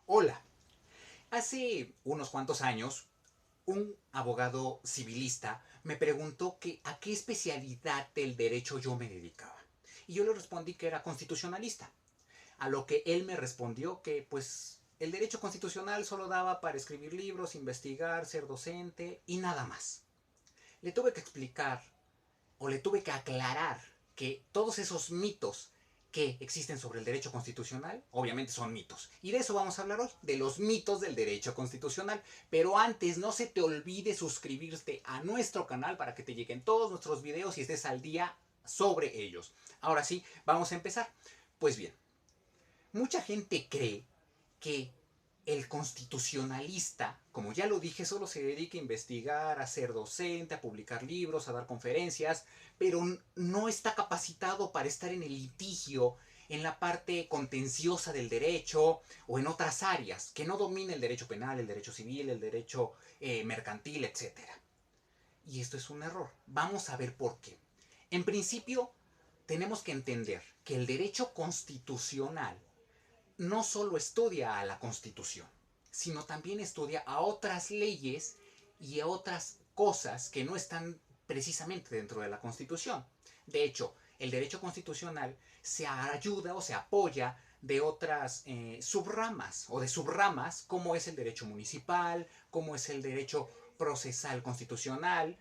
Hola, hace unos cuantos años un abogado civilista me preguntó que a qué especialidad del derecho yo me dedicaba. Y yo le respondí que era constitucionalista. A lo que él me respondió que pues el derecho constitucional solo daba para escribir libros, investigar, ser docente y nada más. Le tuve que explicar o le tuve que aclarar que todos esos mitos que existen sobre el derecho constitucional, obviamente son mitos. Y de eso vamos a hablar hoy, de los mitos del derecho constitucional. Pero antes, no se te olvide suscribirte a nuestro canal para que te lleguen todos nuestros videos y estés al día sobre ellos. Ahora sí, vamos a empezar. Pues bien, mucha gente cree que el constitucionalista, como ya lo dije, solo se dedica a investigar, a ser docente, a publicar libros, a dar conferencias, pero no está capacitado para estar en el litigio, en la parte contenciosa del derecho o en otras áreas, que no domina el derecho penal, el derecho civil, el derecho mercantil, etc. Y esto es un error. Vamos a ver por qué. En principio, tenemos que entender que el derecho constitucional no solo estudia a la Constitución, sino también estudia a otras leyes y a otras cosas que no están precisamente dentro de la Constitución. De hecho, el derecho constitucional se ayuda o se apoya de otras subramas o de subramas como es el derecho municipal, como es el derecho procesal constitucional,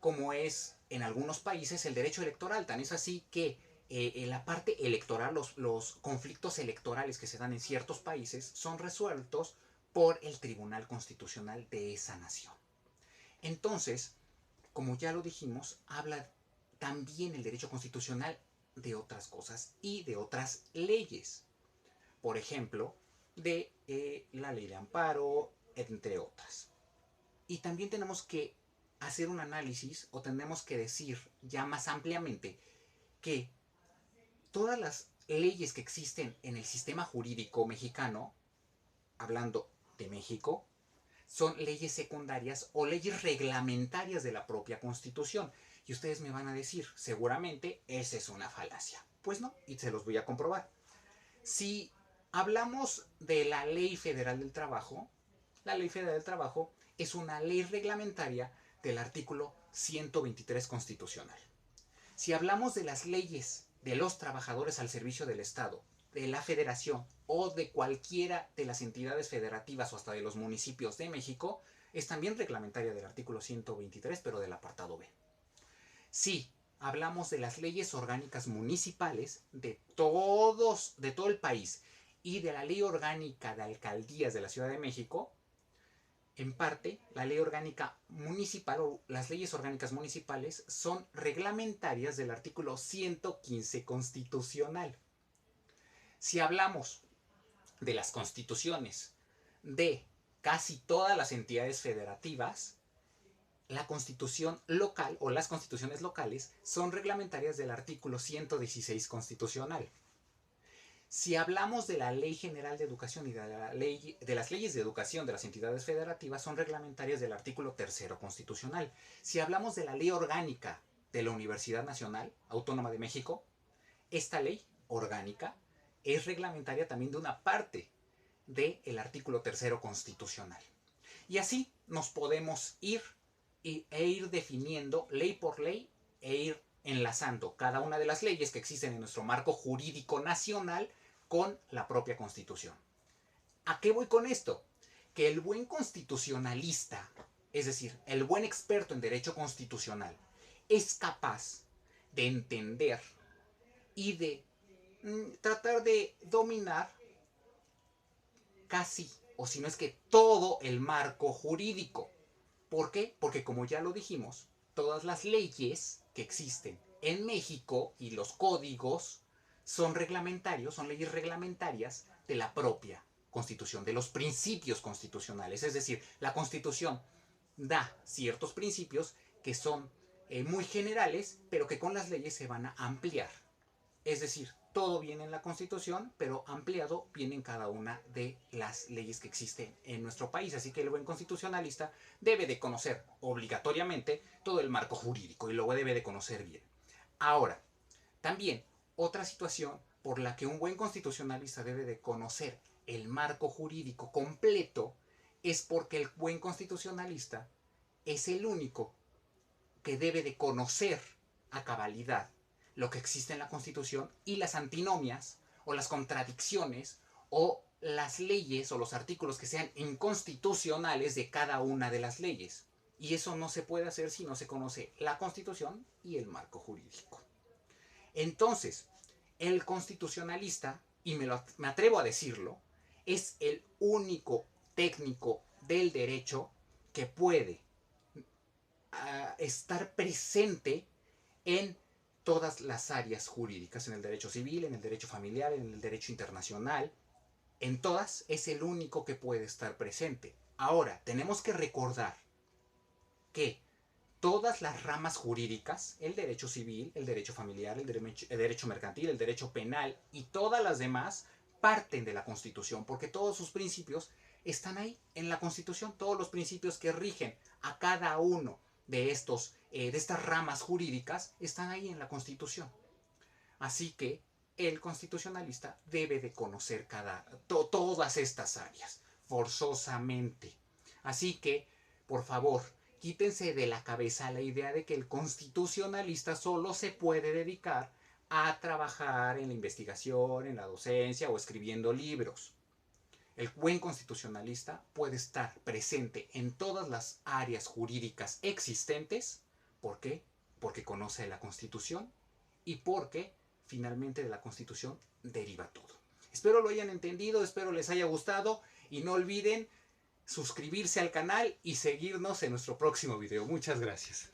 como es en algunos países el derecho electoral. Tan es así que en la parte electoral, los conflictos electorales que se dan en ciertos países son resueltos por el Tribunal Constitucional de esa nación. Entonces, como ya lo dijimos, habla también el derecho constitucional de otras cosas y de otras leyes. Por ejemplo, de la ley de amparo, entre otras. Y también tenemos que hacer un análisis o tenemos que decir ya más ampliamente que todas las leyes que existen en el sistema jurídico mexicano, hablando de México, son leyes secundarias o leyes reglamentarias de la propia Constitución. Y ustedes me van a decir, seguramente esa es una falacia. Pues no, y se los voy a comprobar. Si hablamos de la Ley Federal del Trabajo, la Ley Federal del Trabajo es una ley reglamentaria del artículo 123 constitucional. Si hablamos de las leyes de los trabajadores al servicio del Estado, de la Federación o de cualquiera de las entidades federativas o hasta de los municipios de México, es también reglamentaria del artículo 123, pero del apartado B. Si hablamos de las leyes orgánicas municipales de todo el país y de la ley orgánica de alcaldías de la Ciudad de México, en parte, la ley orgánica municipal o las leyes orgánicas municipales son reglamentarias del artículo 115 constitucional. Si hablamos de las constituciones de casi todas las entidades federativas, la constitución local o las constituciones locales son reglamentarias del artículo 116 constitucional. Si hablamos de la Ley General de Educación y de las leyes de educación de las entidades federativas, son reglamentarias del artículo 3 constitucional. Si hablamos de la Ley Orgánica de la Universidad Nacional Autónoma de México, esta ley orgánica es reglamentaria también de una parte del artículo 3 constitucional. Y así nos podemos ir definiendo ley por ley e ir enlazando cada una de las leyes que existen en nuestro marco jurídico nacional con la propia Constitución. ¿A qué voy con esto? Que el buen constitucionalista, es decir, el buen experto en derecho constitucional, es capaz de entender y de tratar de dominar casi, o si no es que todo el marco jurídico. ¿Por qué? Porque como ya lo dijimos, todas las leyes que existen en México y los códigos son reglamentarios, son leyes reglamentarias de la propia Constitución, de los principios constitucionales. Es decir, la Constitución da ciertos principios que son muy generales, pero que con las leyes se van a ampliar. Es decir, todo viene en la Constitución, pero ampliado viene en cada una de las leyes que existen en nuestro país. Así que el buen constitucionalista debe de conocer obligatoriamente todo el marco jurídico y lo debe de conocer bien. Ahora, también otra situación por la que un buen constitucionalista debe de conocer el marco jurídico completo, es porque el buen constitucionalista es el único que debe de conocer a cabalidad lo que existe en la Constitución y las antinomias o las contradicciones o las leyes o los artículos que sean inconstitucionales de cada una de las leyes. Y eso no se puede hacer si no se conoce la Constitución y el marco jurídico. Entonces, el constitucionalista, y me atrevo a decirlo, es el único técnico del derecho que puede estar presente en todas las áreas jurídicas, en el derecho civil, en el derecho familiar, en el derecho internacional. En todas es el único que puede estar presente. Ahora, tenemos que recordar que todas las ramas jurídicas, el derecho civil, el derecho familiar, el derecho mercantil, el derecho penal y todas las demás parten de la Constitución, porque todos sus principios están ahí en la Constitución, todos los principios que rigen a cada uno de estas ramas jurídicas están ahí en la Constitución. Así que el constitucionalista debe de conocer todas estas áreas, forzosamente. Así que, por favor, quítense de la cabeza la idea de que el constitucionalista solo se puede dedicar a trabajar en la investigación, en la docencia o escribiendo libros. El buen constitucionalista puede estar presente en todas las áreas jurídicas existentes. ¿Por qué? Porque conoce la Constitución y porque finalmente de la Constitución deriva todo. Espero lo hayan entendido, espero les haya gustado y no olviden suscribirse al canal y seguirnos en nuestro próximo video. Muchas gracias.